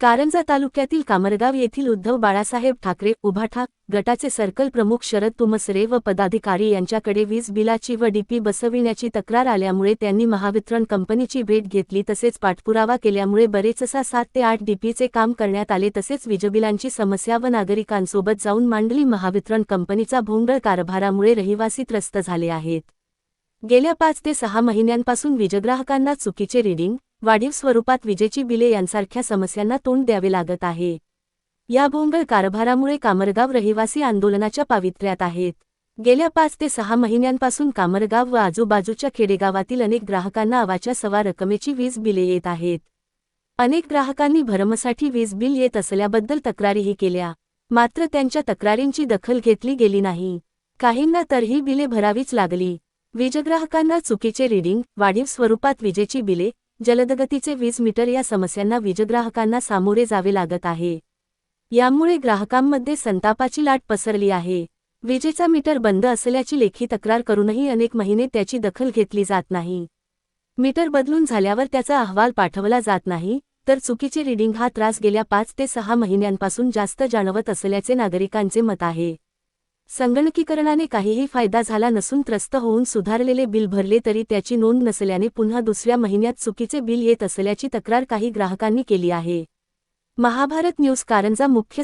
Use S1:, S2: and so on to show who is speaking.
S1: कारंजा तालुक्यातील कामरगाव येथील उद्धव बाळासाहेब ठाकरे उभाठा गटाचे सर्कल प्रमुख शरद तुमसरे व पदाधिकारी यांच्याकडे वीज बिलाची व डीपी बसविण्याची तक्रार आल्यामुळे त्यांनी महावितरण कंपनीची भेट घेतली, तसेच पाठपुरावा केल्यामुळे बरेचसा 7 ते 8 डीपीचे काम करण्यात आले। तसेच वीजबिलांची समस्या व नागरिकांसोबत जाऊन मांडली। महावितरण कंपनीचा भोंगळ कारभारामुळे रहिवासी त्रस्त झाले आहेत। गेल्या 5 ते 6 महिन्यांपासून वीजग्राहकांना चुकीचे रीडिंग, वाढीव स्वरूपात विजेची बिले यांसारख्या समस्यांना तोंड द्यावे लागत आहे। या भोंगळ कारभारामुळे कामरगाव रहिवासी आंदोलनाच्या पावित्र्यात आहेत। गेल्या 5 ते 6 महिन्यांपासून कामरगाव व आजूबाजूच्या खेडेगावातील अनेक ग्राहकांना अवाच्या सवा रकमेची वीज बिले येत आहेत। अनेक ग्राहकांनी भरमसाठी वीज बिल येत असल्याबद्दल तक्रारीही केल्या, मात्र त्यांच्या तक्रारींची दखल घेतली गेली नाही। काहींना तर ही बिले भरावीच लागली। वीजग्राहकांना चुकीचे रीडिंग, वाढीव स्वरूपात विजेची बिले, जलदगतीचे वीज मीटर या समस्यांना वीजग्राहकांना सामोरे जावे लागत आहे। यामुळे ग्राहकांमध्ये संतापाची लाट पसरली आहे। विजेचा मीटर बंद असल्याची लेखी तक्रार करूनही अनेक महिने त्याची दखल घेतली जात नाही। मीटर बदलून झाल्यावर त्याचा अहवाल पाठवला जात नाही, तर चुकीचे रीडिंग हा त्रास गेल्या 5 ते 6 महिन्यांपासून जास्त जाणवत असल्याचे नागरिकांचे मत आहे। संगणकीकरणाने काहीही फायदा झाला नसून त्रस्त होऊन सुधारलेले बिल भरले तरी त्याची नोंद नसल्याने पुन्हा दुसऱ्या महिन्यात चुकीचे बिल येत असल्याची तक्रार काही ग्राहकांनी केली आहे। महाभारत न्यूज कारंजा मुख्य